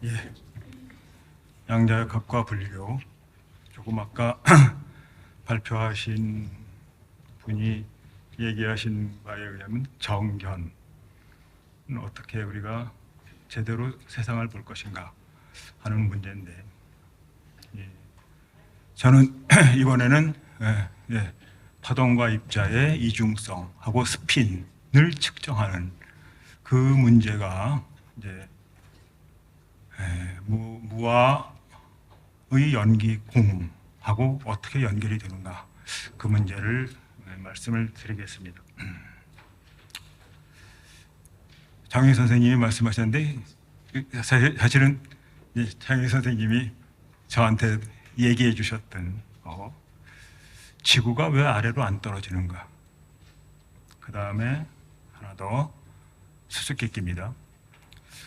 예, 양자역학과 분류 조금 아까 발표하신 분이 얘기하신 바에 의하면 정견은 어떻게 우리가 제대로 세상을 볼 것인가 하는 문제인데, 예, 저는 이번에는 파동과 입자의 이중성하고 스핀을 측정하는 그 문제가 이제 무와의 연기 공하고 어떻게 연결이 되는가, 그 문제를 말씀을 드리겠습니다. 장희 선생님이 말씀하셨는데, 사실은 장희 선생님이 저한테 얘기해 주셨던 지구가 왜 아래로 안 떨어지는가, 그 다음에 하나 더 수수께끼입니다.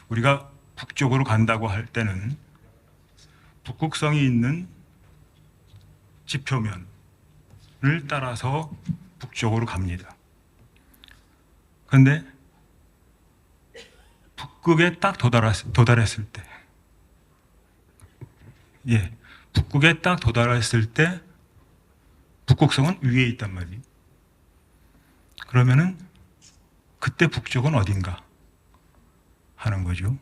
우리가 북쪽으로 간다고 할 때는 북극성이 있는 지표면을 따라서 북쪽으로 갑니다. 그런데 북극에 딱 도달했을 때, 북극에 딱 도달했을 때 북극성은 위에 있단 말이에요. 그러면은 그때 북쪽은 어딘가 하는 거죠.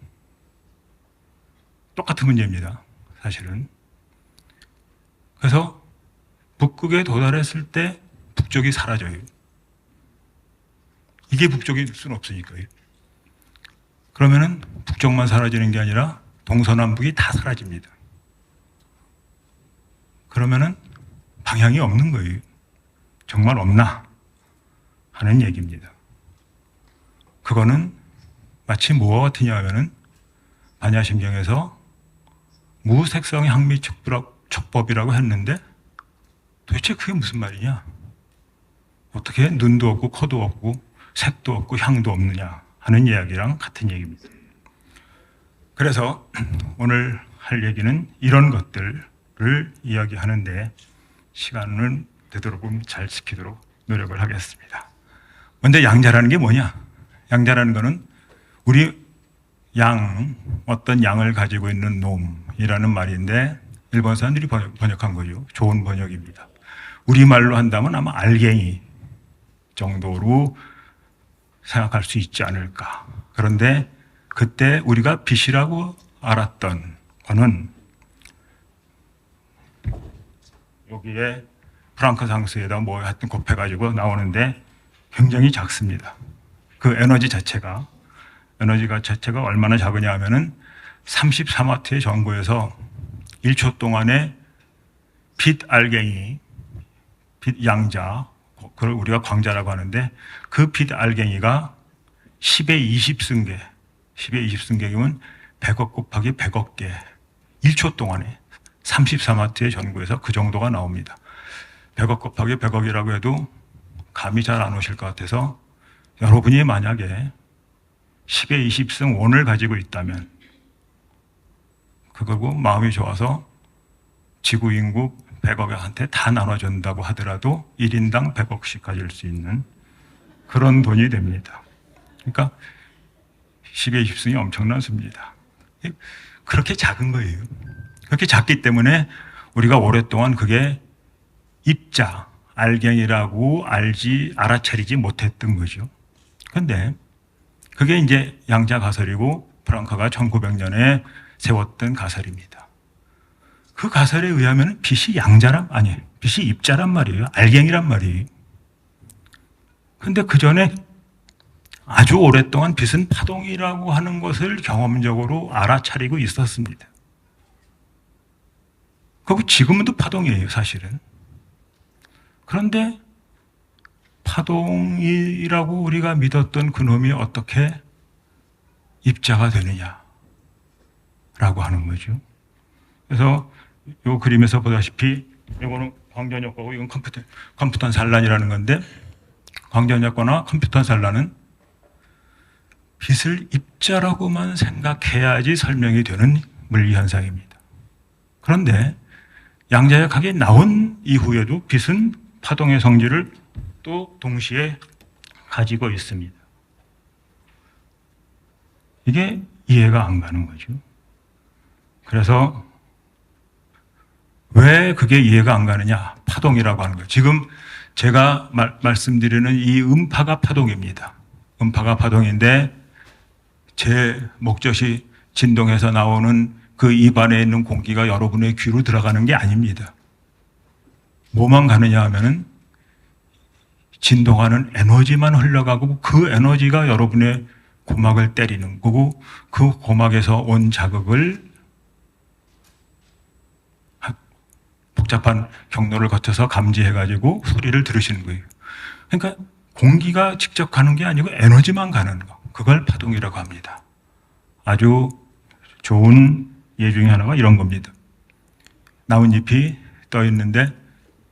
똑같은 문제입니다, 사실은. 그래서 북극에 도달했을 때 북쪽이 사라져요. 이게 북쪽일 수는 없으니까요. 그러면은 북쪽만 사라지는 게 아니라 동서남북이 다 사라집니다. 그러면은 방향이 없는 거예요. 정말 없나 하는 얘기입니다. 그거는 마치 뭐와 같으냐 하면은 반야심경에서 무색성의 항미촉법이라고 했는데, 도대체 그게 무슨 말이냐? 어떻게 눈도 없고 코도 없고 색도 없고 향도 없느냐 하는 이야기랑 같은 얘기입니다. 그래서 오늘 할 얘기는 이런 것들을 이야기하는데 시간을 되도록이면 잘 지키도록 노력을 하겠습니다. 먼저 양자라는 게 뭐냐? 양자라는 거는 우리 어떤 양을 가지고 있는 놈이라는 말인데, 일본 사람들이 번역한 거죠. 좋은 번역입니다. 우리말로 한다면 아마 알갱이 정도로 생각할 수 있지 않을까. 그런데 그때 우리가 빛이라고 알았던 거는 여기에 프랑크 상수에다 뭐 하여튼 곱해가지고 나오는데 굉장히 작습니다. 그 에너지 자체가 얼마나 작으냐 하면은 34와트의 전구에서 1초 동안에 빛 알갱이, 빛 양자, 그걸 우리가 광자라고 하는데, 그 빛 알갱이가 10의 20승계, 10의 20승계이면 100억 곱하기 100억 개, 1초 동안에 34와트의 전구에서 그 정도가 나옵니다. 100억 곱하기 100억이라고 해도 감이 잘 안 오실 것 같아서, 여러분이 만약에 10의 20승 원을 가지고 있다면, 그거고 마음이 좋아서 지구 인구 100억한테 다 나눠준다고 하더라도 1인당 100억씩 가질 수 있는 그런 돈이 됩니다. 그러니까 10의 20승이 엄청난 수입니다. 그렇게 작은 거예요. 그렇게 작기 때문에 우리가 오랫동안 그게 입자, 알갱이라고 알아차리지 못했던 거죠. 그런데 그게 이제 양자 가설이고, 프랑크가 1900년에 세웠던 가설입니다. 그 가설에 의하면 빛이 빛이 입자란 말이에요. 알갱이란 말이에요. 그런데 그 전에 아주 오랫동안 빛은 파동이라고 하는 것을 경험적으로 알아차리고 있었습니다. 그리고 지금도 파동이에요, 사실은. 그런데 파동이라고 우리가 믿었던 그놈이 어떻게 입자가 되느냐라고 하는 거죠. 그래서 이 그림에서 보다시피 이거는 광전효과고, 이건 컴퓨턴 산란이라는 건데, 광전효과나 컴퓨턴 산란은 빛을 입자라고만 생각해야지 설명이 되는 물리현상입니다. 그런데 양자역학이 나온 이후에도 빛은 파동의 성질을 또 동시에 가지고 있습니다. 이게 이해가 안 가는 거죠. 그래서 왜 그게 이해가 안 가느냐? 파동이라고 하는 거예요. 지금 제가 말씀드리는 이 음파가 파동입니다. 음파가 파동인데 제 목젖이 진동해서 나오는 그 입안에 있는 공기가 여러분의 귀로 들어가는 게 아닙니다. 뭐만 가느냐 하면은 진동하는 에너지만 흘러가고 그 에너지가 여러분의 고막을 때리는 거고 그 고막에서 온 자극을 복잡한 경로를 거쳐서 감지해가지고 소리를 들으시는 거예요. 그러니까 공기가 직접 가는 게 아니고 에너지만 가는 거. 그걸 파동이라고 합니다. 아주 좋은 예 중에 하나가 이런 겁니다. 나뭇잎이 떠 있는데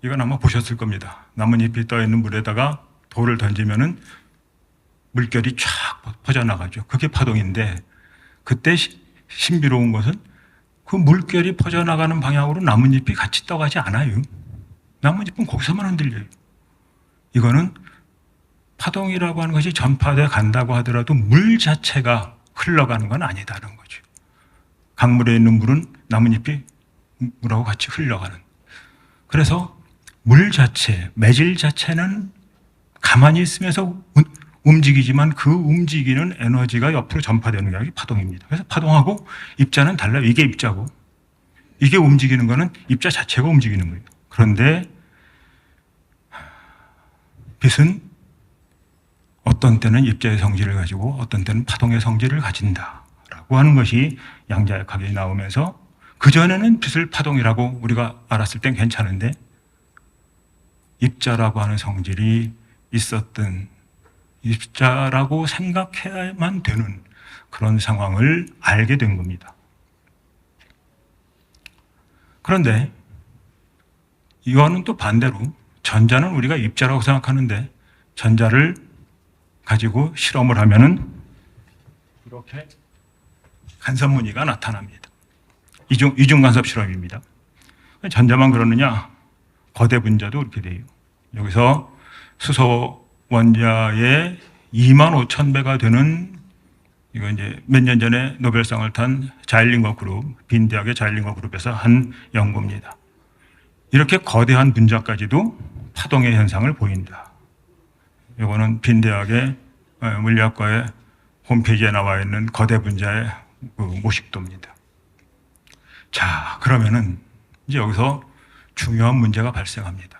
이건 아마 보셨을 겁니다. 나뭇잎이 떠 있는 물에다가 돌을 던지면은 물결이 쫙 퍼져나가죠. 그게 파동인데 그때 신비로운 것은 그 물결이 퍼져나가는 방향으로 나뭇잎이 같이 떠가지 않아요. 나뭇잎은 거기서만 흔들려요. 이거는 파동이라고 하는 것이 전파돼 간다고 하더라도 물 자체가 흘러가는 건 아니다는 거죠. 강물에 있는 물은 나뭇잎이 물하고 같이 흘러가는. 그래서 물 자체, 매질 자체는 가만히 있으면서 움직이지만 그 움직이는 에너지가 옆으로 전파되는 게 파동입니다. 그래서 파동하고 입자는 달라요. 이게 입자고 이게 움직이는 거는 입자 자체가 움직이는 거예요. 그런데 빛은 어떤 때는 입자의 성질을 가지고 어떤 때는 파동의 성질을 가진다라고 하는 것이 양자역학이 나오면서 그전에는 빛을 파동이라고 우리가 알았을 땐 괜찮은데 입자라고 하는 성질이 있었던 입자라고 생각해야만 되는 그런 상황을 알게 된 겁니다. 그런데 이거는 또 반대로 전자는 우리가 입자라고 생각하는데 전자를 가지고 실험을 하면은 이렇게 간섭무늬가 나타납니다. 이중간섭 실험입니다. 전자만 그러느냐? 거대 분자도 그렇게 돼요. 여기서 수소 원자의 25,000배가 되는 이거 이제 몇 년 전에 노벨상을 탄 자일링거 그룹, 빈 대학의 자일링거 그룹에서 한 연구입니다. 이렇게 거대한 분자까지도 파동의 현상을 보인다. 이거는 빈 대학의 물리학과의 홈페이지에 나와 있는 거대 분자의 모식도입니다. 자, 그러면은 이제 여기서 중요한 문제가 발생합니다.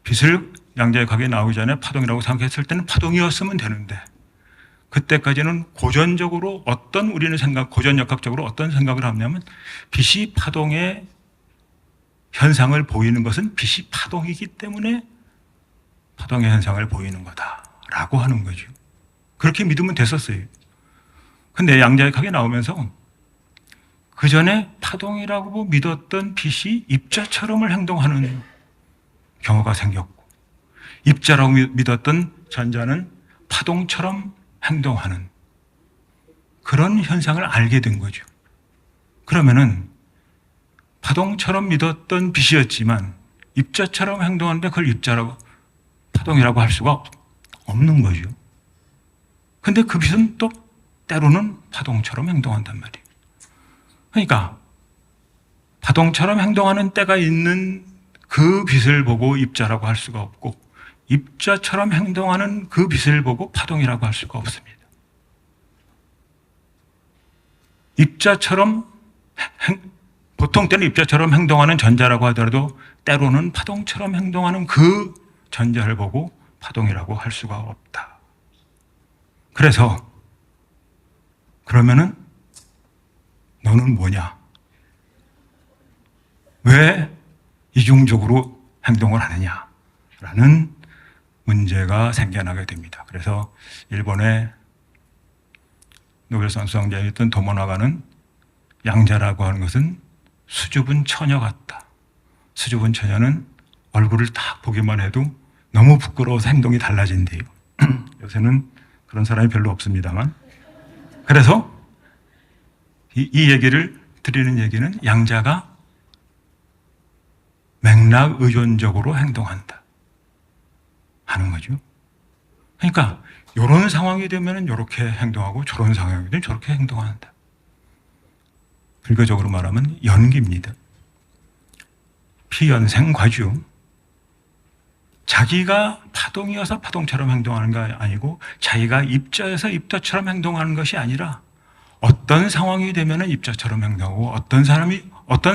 빛을 양자역학에 나오기 전에 파동이라고 생각했을 때는 파동이었으면 되는데 그때까지는 고전적으로 고전역학적으로 어떤 생각을 하냐면 빛이 파동의 현상을 보이는 것은 빛이 파동이기 때문에 파동의 현상을 보이는 거다라고 하는 거죠. 그렇게 믿으면 됐었어요. 근데 양자역학에 나오면서 그 전에 파동이라고 믿었던 빛이 입자처럼 행동하는 경우가 생겼고 입자라고 믿었던 전자는 파동처럼 행동하는 그런 현상을 알게 된 거죠. 그러면은 파동처럼 믿었던 빛이었지만 입자처럼 행동하는데 그걸 파동이라고 할 수가 없는 거죠. 근데 그 빛은 또 때로는 파동처럼 행동한단 말이에요. 그러니까 파동처럼 행동하는 때가 있는 그 빛을 보고 입자라고 할 수가 없고 입자처럼 행동하는 그 빛을 보고 파동이라고 할 수가 없습니다. 보통 때는 입자처럼 행동하는 전자라고 하더라도 때로는 파동처럼 행동하는 그 전자를 보고 파동이라고 할 수가 없다. 그래서 그러면은 너는 뭐냐? 왜 이중적으로 행동을 하느냐라는 문제가 생겨나게 됩니다. 그래서 일본의 노벨상 수상자였던 도모나가는 양자라고 하는 것은 수줍은 처녀 같다. 수줍은 처녀는 얼굴을 딱 보기만 해도 너무 부끄러워서 행동이 달라진대요. 요새는 그런 사람이 별로 없습니다만. 그래서 이 얘기를 드리는 얘기는 양자가 맥락 의존적으로 행동한다 하는 거죠. 그러니까 이런 상황이 되면 이렇게 행동하고 저런 상황이 되면 저렇게 행동한다. 불교적으로 말하면 연기입니다. 피연생 과주. 자기가 파동이어서 파동처럼 행동하는 게 아니고 자기가 입자여서 입자처럼 행동하는 것이 아니라 어떤 상황이 되면 입자처럼 행동하고 어떤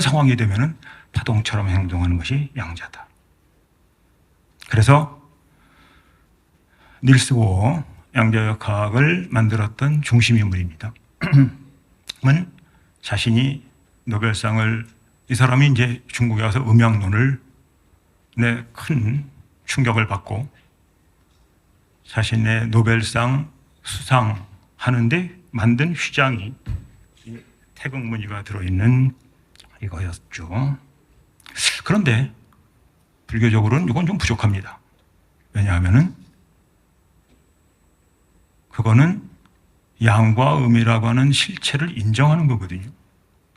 상황이 되면 파동처럼 행동하는 것이 양자다. 그래서 닐스 보어 양자역학을 만들었던 중심 인물입니다. 은 자신이 노벨상을, 이 사람이 이제 중국에 와서 음양론을 큰 충격을 받고 자신의 노벨상 수상하는데 만든 휘장이 태극무늬가 들어있는 이거였죠. 그런데 불교적으로는 이건 좀 부족합니다. 왜냐하면은 그거는 양과 음이라고 하는 실체를 인정하는 거거든요.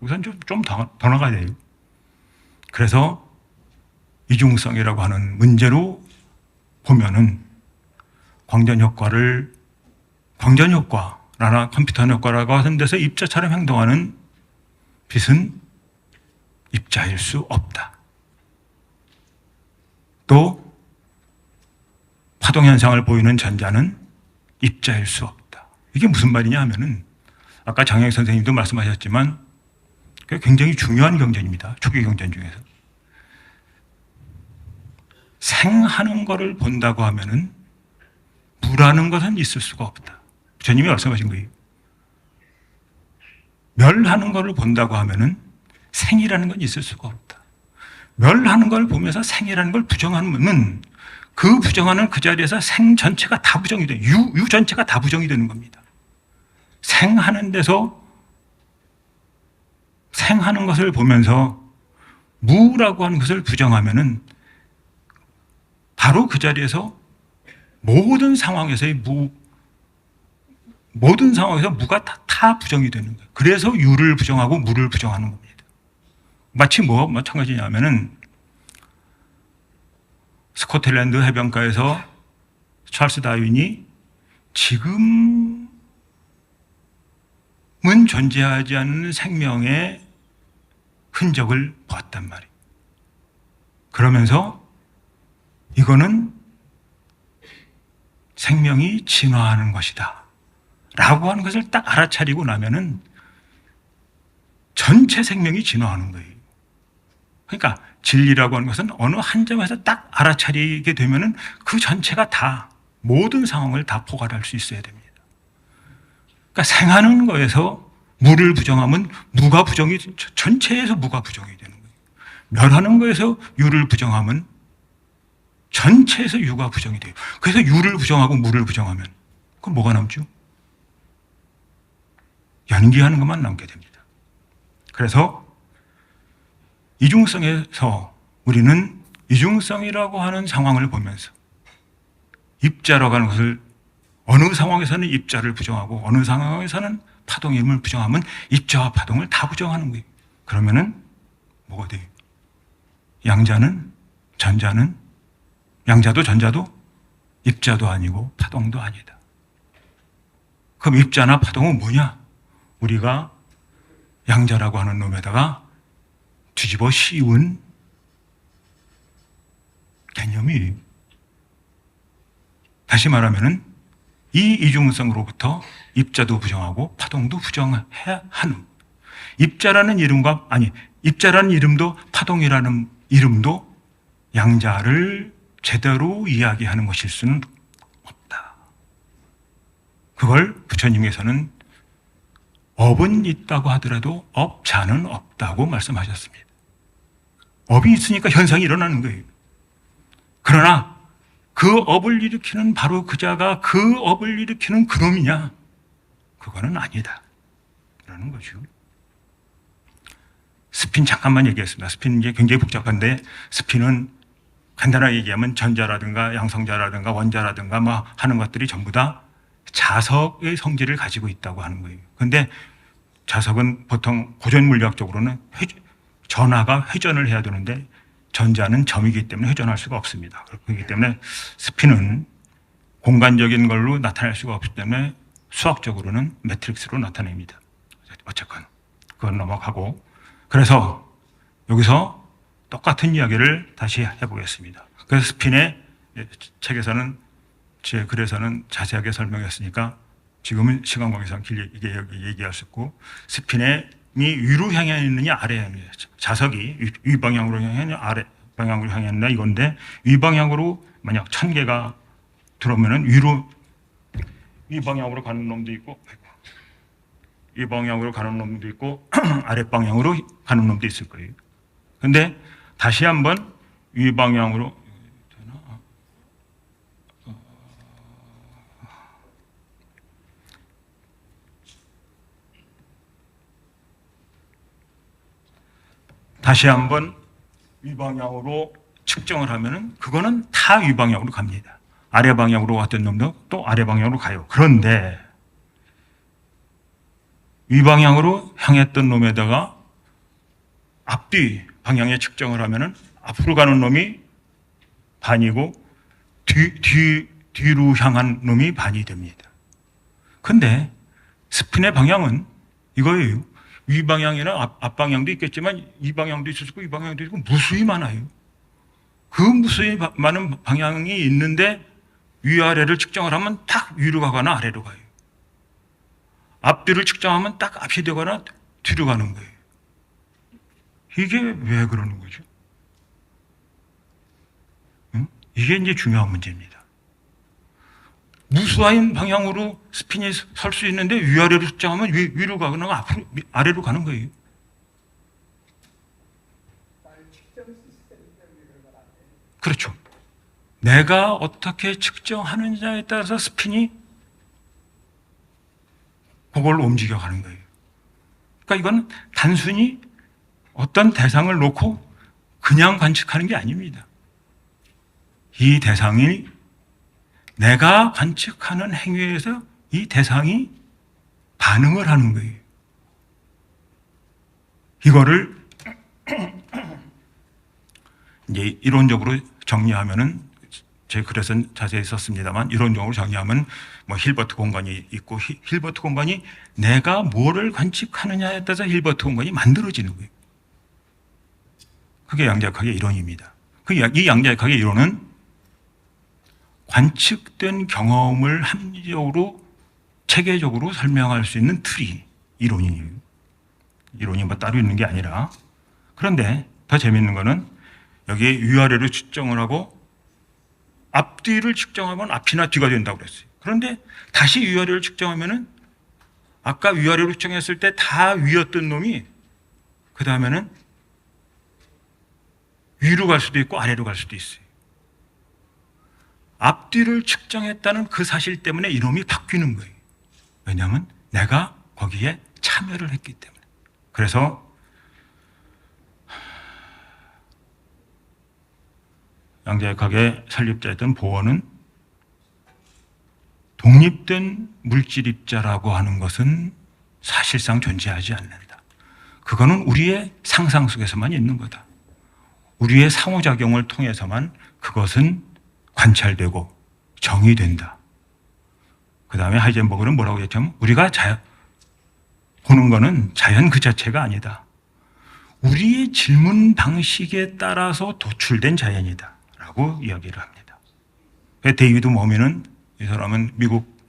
여기서는 좀 더 나가야 돼요. 그래서 이중성이라고 하는 문제로 보면은 광전효과나 컴퓨터 효과라고 하는 데서 입자처럼 행동하는 빛은 입자일 수 없다. 또 파동현상을 보이는 전자는 입자일 수 없다. 이게 무슨 말이냐 하면은 아까 장영익 선생님도 말씀하셨지만 굉장히 중요한 경전입니다. 초기 경전 중에서. 생하는 것을 본다고 하면은 무라는 것은 있을 수가 없다. 부처님이 말씀하신 거예요. 멸하는 것을 본다고 하면은 생이라는 건 있을 수가 없다. 멸하는 걸 보면서 생이라는 걸 부정하면 그 부정하는 그 자리에서 생 전체가 다 부정이 돼요. 유 전체가 다 부정이 되는 겁니다. 생하는 데서 생하는 것을 보면서 무라고 하는 것을 부정하면은 바로 그 자리에서 모든 상황에서 무가 다 부정이 되는 거예요. 그래서 유를 부정하고 무를 부정하는 겁니다. 마치 뭐와 마찬가지냐면은 스코틀랜드 해변가에서 찰스 다윈이 지금은 존재하지 않는 생명의 흔적을 보았단 말이에요. 그러면서 이거는 생명이 진화하는 것이다 라고 하는 것을 딱 알아차리고 나면은 전체 생명이 진화하는 거예요. 그러니까 진리라고 하는 것은 어느 한 점에서 딱 알아차리게 되면은 그 전체가 다 모든 상황을 다 포괄할 수 있어야 됩니다. 그러니까 생하는 거에서 무를 부정하면 무가 부정이, 전체에서 무가 부정이 되는 거예요. 멸하는 거에서 유를 부정하면 전체에서 유가 부정이 돼요. 그래서 유를 부정하고 무를 부정하면 그럼 뭐가 남죠? 연기하는 것만 남게 됩니다. 그래서 이중성에서 우리는 이중성이라고 하는 상황을 보면서 입자라고 하는 것을 어느 상황에서는 입자를 부정하고 어느 상황에서는 파동의 힘을 부정하면 입자와 파동을 다 부정하는 거예요. 그러면은 뭐가 돼요? 양자는 전자는 양자도 전자도 입자도 아니고 파동도 아니다. 그럼 입자나 파동은 뭐냐? 우리가 양자라고 하는 놈에다가 뒤집어 씌운 개념이, 다시 말하면은 이 이중성으로부터 입자도 부정하고 파동도 부정해야 하는, 입자라는 이름도 파동이라는 이름도 양자를 제대로 이야기하는 것일 수는 없다. 그걸 부처님께서는 업은 있다고 하더라도 업자는 없다고 말씀하셨습니다. 업이 있으니까 현상이 일어나는 거예요. 그러나 그 업을 일으키는 바로 그 자가 그 업을 일으키는 그놈이냐? 그거는 아니다. 라는 거죠. 스핀 잠깐만 얘기했습니다. 스핀은 이제 굉장히 복잡한데, 스핀은 간단하게 얘기하면 전자라든가 양성자라든가 원자라든가 뭐 하는 것들이 전부 다 자석의 성질을 가지고 있다고 하는 거예요. 그런데 자석은 보통 고전 물리학적으로는 전하가 회전을 해야 되는데 전자는 점이기 때문에 회전할 수가 없습니다. 그렇기 때문에 스핀은 공간적인 걸로 나타낼 수가 없기 때문에 수학적으로는 매트릭스로 나타냅니다. 어쨌건 그건 넘어가고. 그래서 여기서 똑같은 이야기를 다시 해보겠습니다. 그래서 스핀의 책에서는 제 글에서는 자세하게 설명했으니까 지금은 시간 관계상 이게 여기 얘기할 수 있고, 스핀이 위로 향해 있느냐 아래에 있느냐, 자석이 위 방향으로 향해 있느냐 아래 방향으로 향해 있느냐 이건데, 위 방향으로 만약 1000개가 들어오면은 위 방향으로 가는 놈도 있고, 이 방향으로 가는 놈도 있고 아래 방향으로 가는 놈도 있을 거예요. 근데 다시 한번 위 방향으로 다시 한번 위 방향으로 측정을 하면은 그거는 다 위 방향으로 갑니다. 아래 방향으로 왔던 놈도 또 아래 방향으로 가요. 그런데 위 방향으로 향했던 놈에다가 앞뒤 방향에 측정을 하면은 앞으로 가는 놈이 반이고 뒤로 향한 놈이 반이 됩니다. 근데 스핀의 방향은 이거예요. 위 방향이나 앞 방향도 있겠지만 이 방향도 있을 수 있고 이 방향도 있고 무수히 많아요. 그 무수히 많은 방향이 있는데 위아래를 측정을 하면 딱 위로 가거나 아래로 가요. 앞뒤를 측정하면 딱 앞이 되거나 뒤로 가는 거예요. 이게 왜 그러는 거죠? 응? 이게 이제 중요한 문제입니다. 무수한 방향으로 스핀이 설 수 있는데 위아래로 측정하면 위로 가거나 앞으로 아래로 가는 거예요. 그렇죠. 내가 어떻게 측정하느냐에 따라서 스핀이 그걸 움직여가는 거예요. 그러니까 이건 단순히 어떤 대상을 놓고 그냥 관측하는 게 아닙니다. 이 대상이 내가 관측하는 행위에서 이 대상이 반응을 하는 거예요. 이거를 이제 이론적으로 정리하면은, 제 글에서는 자세히 썼습니다만, 이론적으로 정리하면 뭐 힐버트 공간이 있고, 힐버트 공간이 내가 뭐를 관측하느냐에 따라서 힐버트 공간이 만들어지는 거예요. 그게 양자역학의 이론입니다. 이 양자역학의 이론은 관측된 경험을 합리적으로 체계적으로 설명할 수 있는 틀이 이론이에요. 이론이 뭐 따로 있는 게 아니라. 그런데 더 재밌는 거는 여기에 위아래로 측정을 하고 앞뒤를 측정하면 앞이나 뒤가 된다고 그랬어요. 그런데 다시 위아래를 측정하면은 아까 위아래로 측정했을 때 다 위였던 놈이 그 다음에는 위로 갈 수도 있고 아래로 갈 수도 있어요. 앞뒤를 측정했다는 그 사실 때문에 이놈이 바뀌는 거예요. 왜냐하면 내가 거기에 참여를 했기 때문에. 그래서 양자역학의 설립자였던 보어는 독립된 물질 입자라고 하는 것은 사실상 존재하지 않는다. 그거는 우리의 상상 속에서만 있는 거다. 우리의 상호작용을 통해서만 그것은 관찰되고 정의된다. 그 다음에 하이젠버그는 뭐라고 했냐면 우리가 보는 거는 자연 그 자체가 아니다. 우리의 질문 방식에 따라서 도출된 자연이다 라고 이야기를 합니다. 데이비드 머미는, 이 사람은 미국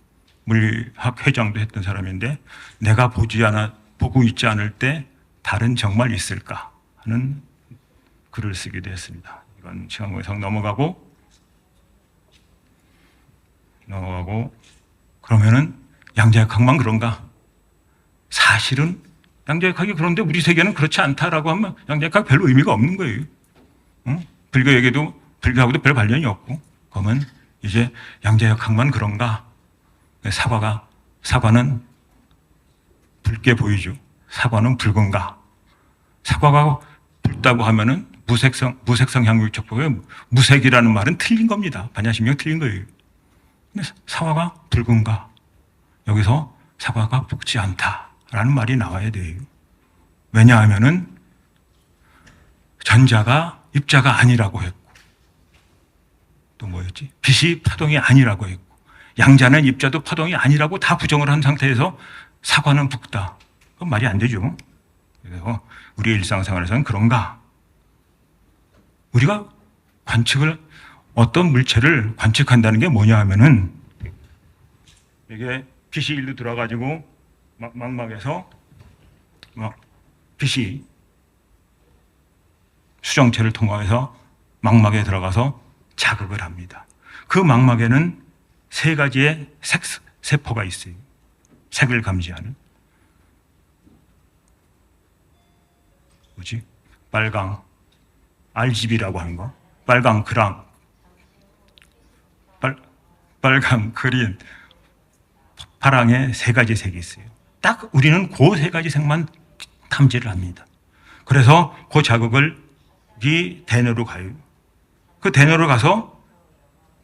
물리학 회장도 했던 사람인데, 내가 보고 있지 않을 때 달은 정말 있을까 하는 글을 쓰기도 했습니다. 이건 시간 관계상 넘어가고 그러면은 양자역학만 그런가? 사실은 양자역학이 그런데 우리 세계는 그렇지 않다라고 하면 양자역학 별로 의미가 없는 거예요. 응? 불교하고도 별 관련이 없고, 그러면 이제 양자역학만 그런가? 사과는 붉게 보이죠. 사과는 붉은가? 사과가 붉다고 하면은 무색성 향유촉법에 무색이라는 말은 틀린 겁니다. 반야심경 틀린 거예요. 근데 사과가 붉은가? 여기서 사과가 붉지 않다라는 말이 나와야 돼요. 왜냐하면은 전자가 입자가 아니라고 했고, 또 뭐였지? 빛이 파동이 아니라고 했고, 양자는 입자도 파동이 아니라고 다 부정을 한 상태에서 사과는 붉다. 그건 말이 안 되죠. 그래서 우리 일상생활에서는 그런가? 우리가 어떤 물체를 관측한다는 게 뭐냐 하면은 이게 빛이 일로 들어가지고 망막에서 빛이 수정체를 통과해서 망막에 들어가서 자극을 합니다. 그 망막에는 세 가지의 세포가 있어요. 색을 감지하는. 뭐지? 빨강, RGB라고 하는 거. 빨강, 빨강, 그린, 파랑의 세 가지 색이 있어요. 딱 우리는 그 세 가지 색만 탐지를 합니다. 그래서 그 자극이 대뇌로 가요. 그 대뇌로 가서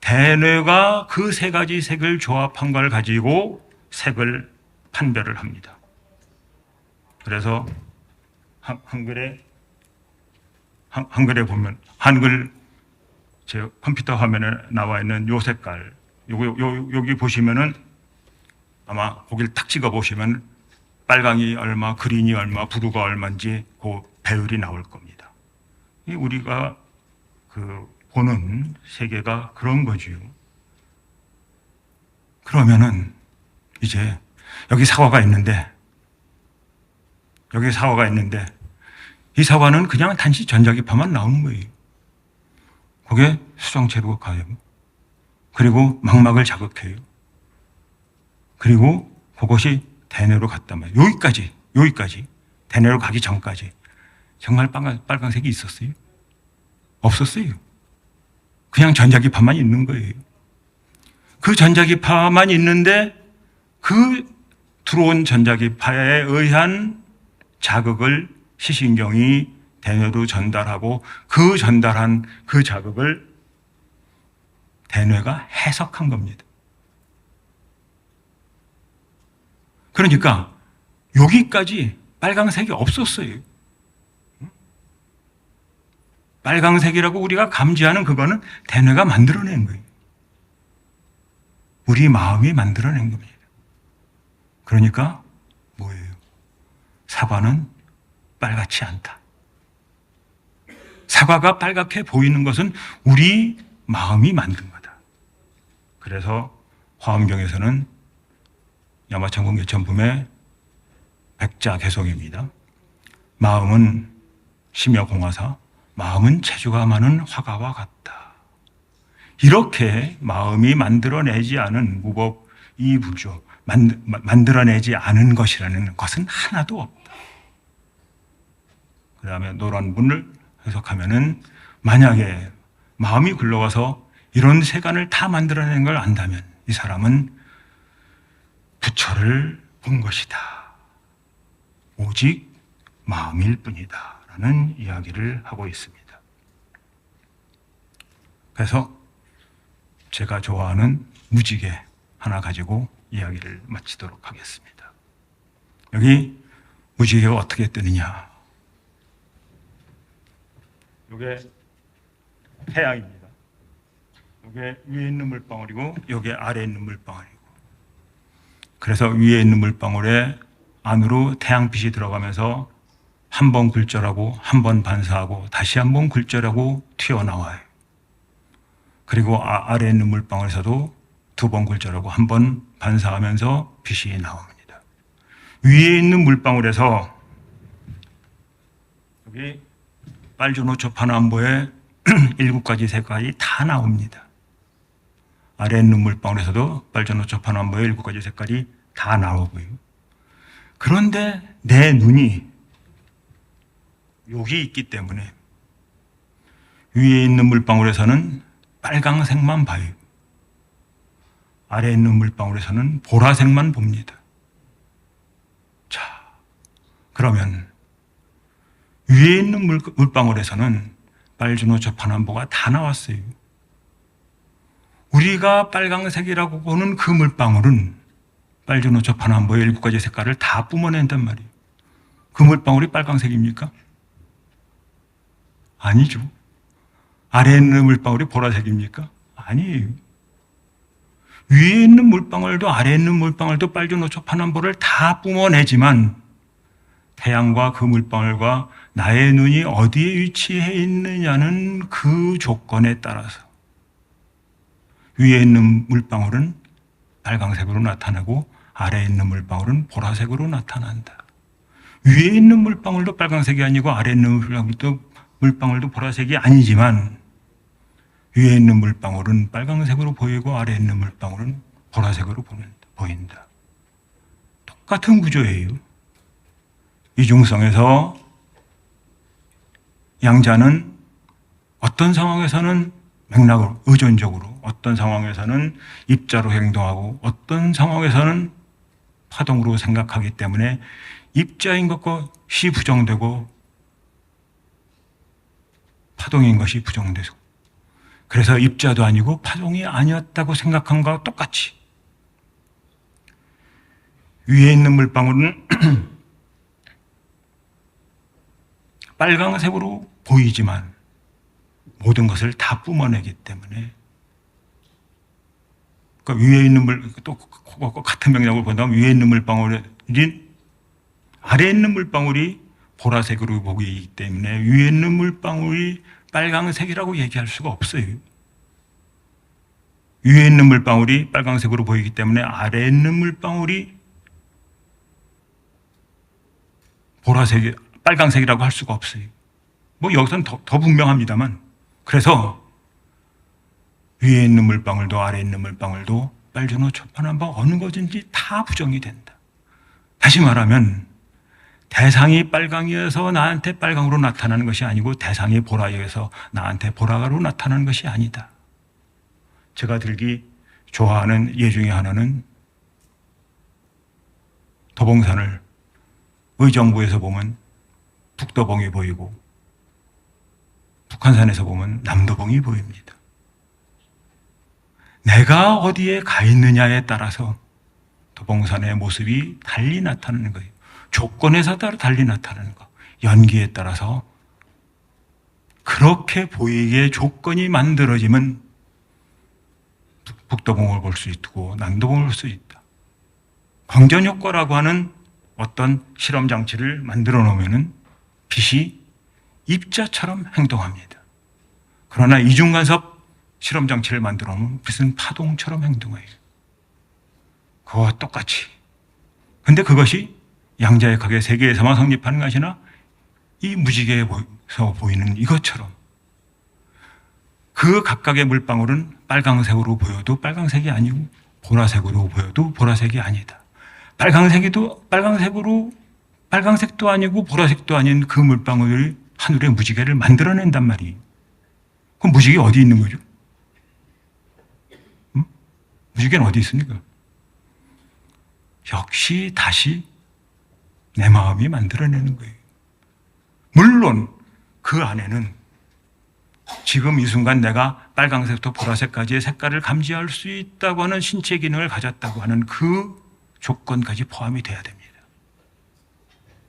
대뇌가 그 세 가지 색을 조합한 걸 가지고 색을 판별을 합니다. 그래서 한글에 보면 한글 제 컴퓨터 화면에 나와 있는 요 색깔 여기 보시면은 아마 거기를 딱 찍어 보시면 빨강이 얼마, 그린이 얼마, 브루가 얼마인지 그 배율이 나올 겁니다. 우리가 보는 세계가 그런 거지요. 그러면은 이제 여기 사과가 있는데 이 사과는 그냥 단지 전자기파만 나오는 거예요. 그게 수정체로 가요. 그리고 망막을 자극해요. 그리고 그것이 대뇌로 갔단 말이에요. 여기까지. 대뇌로 가기 전까지. 정말 빨간색이 있었어요? 없었어요. 그냥 전자기파만 있는 거예요. 그 전자기파만 있는데 그 들어온 전자기파에 의한 자극을 시신경이 대뇌로 전달하고 그 전달한 그 자극을 대뇌가 해석한 겁니다. 그러니까 여기까지 빨강색이 없었어요. 빨강색이라고 우리가 감지하는 그거는 대뇌가 만들어낸 거예요. 우리 마음이 만들어낸 겁니다. 그러니까 뭐예요? 사과는 빨갛지 않다. 사과가 빨갛게 보이는 것은 우리 마음이 만든 거다. 그래서 화엄경에서는 야마창공 개천품의 백자 개성입니다. 마음은 심여공화사, 마음은 체주가 많은 화가와 같다. 이렇게 마음이 만들어내지 않은 무법 이불조, 만들어내지 않은 것이라는 것은 하나도 없다. 그 다음에 노란문을 해석하면은 만약에 마음이 굴러가서 이런 세간을 다 만들어낸 걸 안다면 이 사람은 부처를 본 것이다. 오직 마음일 뿐이다. 라는 이야기를 하고 있습니다. 그래서 제가 좋아하는 무지개 하나 가지고 이야기를 마치도록 하겠습니다. 여기 무지개가 어떻게 뜨느냐. 이게 태양입니다. 이게 위에 있는 물방울이고 여기 아래에 있는 물방울이고, 그래서 위에 있는 물방울에 안으로 태양빛이 들어가면서 한 번 굴절하고 한 번 반사하고 다시 한 번 굴절하고 튀어나와요. 그리고 아래에 있는 물방울에서도 두 번 굴절하고 한 번 반사하면서 빛이 나옵니다. 위에 있는 물방울에서 여기 빨주노초 파남보의 7가지 색깔이 다 나옵니다. 아래에 있는 물방울에서도 빨주노초 파남보의 7가지 색깔이 다 나오고요. 그런데 내 눈이 여기 있기 때문에 위에 있는 물방울에서는 빨강색만 봐요. 아래에 있는 물방울에서는 보라색만 봅니다. 자, 그러면 위에 있는 물방울에서는 빨주노초 파남보가 다 나왔어요. 우리가 빨강색이라고 보는 그 물방울은 빨주노초 파남보의 7가지 색깔을 다 뿜어낸단 말이에요. 그 물방울이 빨강색입니까? 아니죠. 아래에 있는 물방울이 보라색입니까? 아니에요. 위에 있는 물방울도 아래에 있는 물방울도 빨주노초 파남보를 다 뿜어내지만 태양과 그 물방울과 나의 눈이 어디에 위치해 있느냐는 그 조건에 따라서 위에 있는 물방울은 빨강색으로 나타나고 아래에 있는 물방울은 보라색으로 나타난다. 위에 있는 물방울도 빨강색이 아니고 아래에 있는 물방울도 보라색이 아니지만 위에 있는 물방울은 빨강색으로 보이고 아래에 있는 물방울은 보라색으로 보인다. 똑같은 구조예요. 이중성에서 양자는 어떤 상황에서는 맥락으로 의존적으로, 어떤 상황에서는 입자로 행동하고 어떤 상황에서는 파동으로 생각하기 때문에 입자인 것이 부정되고 파동인 것이 부정되고, 그래서 입자도 아니고 파동이 아니었다고 생각한 것과 똑같이 위에 있는 물방울은 빨강색으로 보이지만 모든 것을 다 뿜어내기 때문에, 그러니까 위에 있는 또 같은 맥락을 본다면 위에 있는 물방울이 아래에 있는 물방울이 보라색으로 보이기 때문에 위에 있는 물방울이 빨강색이라고 얘기할 수가 없어요. 위에 있는 물방울이 빨강색으로 보이기 때문에 아래에 있는 물방울이 빨강색이라고 할 수가 없어요. 뭐 여기서는 더 분명합니다만, 그래서 위에 있는 물방울도 아래에 있는 물방울도 빨주노 초판한 바 어느 것인지 다 부정이 된다. 다시 말하면 대상이 빨강이어서 나한테 빨강으로 나타나는 것이 아니고 대상이 보라여서 나한테 보라로 나타나는 것이 아니다. 제가 들기 좋아하는 예 중에 하나는 도봉산을 의정부에서 보면 북도봉이 보이고 북한산에서 보면 남도봉이 보입니다. 내가 어디에 가 있느냐에 따라서 도봉산의 모습이 달리 나타나는 거예요. 조건에서 따라 달리 나타나는 거. 연기에 따라서 그렇게 보이게 조건이 만들어지면 북도봉을 볼 수 있고 남도봉을 볼 수 있다. 광전효과라고 하는 어떤 실험 장치를 만들어 놓으면 빛이 입자처럼 행동합니다. 그러나 이중간섭 실험 장치를 만들어 놓으면 빛은 파동처럼 행동해요. 그와 똑같이. 근데 그것이 양자역학의 세계에서만 성립하는 것이나 이 무지개에서 보이는 이것처럼 그 각각의 물방울은 빨강색으로 보여도 빨강색이 아니고 보라색으로 보여도 보라색이 아니다. 빨강색도 아니고 보라색도 아닌 그 물방울이 하늘의 무지개를 만들어낸단 말이에요. 그럼 무지개 어디 있는 거죠? 무지개는 어디 있습니까? 역시 다시 내 마음이 만들어내는 거예요. 물론 그 안에는 지금 이 순간 내가 빨강색부터 보라색까지의 색깔을 감지할 수 있다고 하는 신체 기능을 가졌다고 하는 그 조건까지 포함이 돼야 됩니다.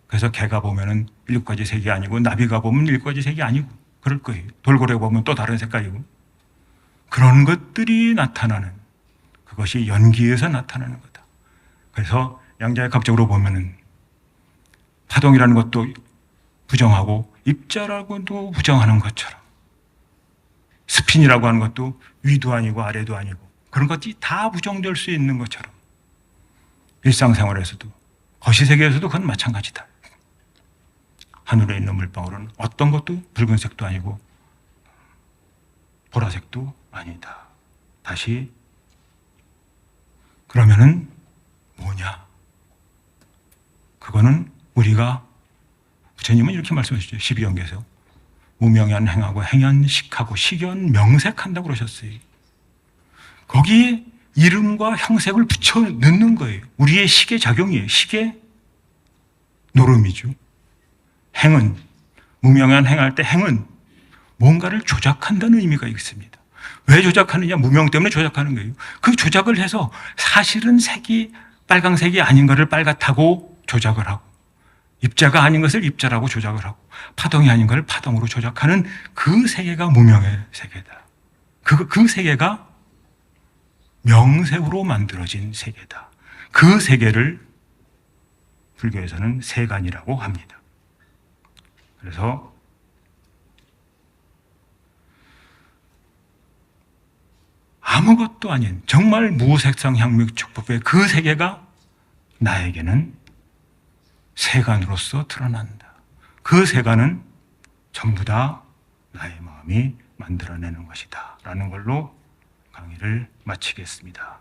그래서 개가 보면은 7가지 색이 아니고 나비가 보면 7가지 색이 아니고 그럴 거예요. 돌고래 보면 또 다른 색깔이고 그런 것들이 나타나는, 그것이 연기에서 나타나는 거다. 그래서 양자역학적으로 보면은 파동이라는 것도 부정하고 입자라고도 부정하는 것처럼 스핀이라고 하는 것도 위도 아니고 아래도 아니고 그런 것들이 다 부정될 수 있는 것처럼 일상생활에서도 거시세계에서도 그건 마찬가지다. 하늘에 있는 물방울은 어떤 것도 붉은색도 아니고 보라색도 아니다. 다시 그러면은 뭐냐? 그거는 우리가 부처님은 이렇게 말씀하셨죠. 12연계에서 무명연 행하고 행연식하고 식연 명색한다고 그러셨어요. 거기에 이름과 형색을 붙여 넣는 거예요. 우리의 식의 작용이에요. 식의 노름이죠. 행은, 무명연 행할 때 행은 뭔가를 조작한다는 의미가 있습니다. 왜 조작하느냐? 무명 때문에 조작하는 거예요. 그 조작을 해서 사실은 색이 빨강색이 아닌 것을 빨갛다고 조작을 하고 입자가 아닌 것을 입자라고 조작을 하고 파동이 아닌 것을 파동으로 조작하는 그 세계가 무명의 세계다. 그 세계가 명색으로 만들어진 세계다. 그 세계를 불교에서는 세간이라고 합니다. 그래서 아무것도 아닌 정말 무색상 향미축법의 그 세계가 나에게는 세간으로서 드러난다. 그 세간은 전부 다 나의 마음이 만들어내는 것이다 라는 걸로 강의를 마치겠습니다.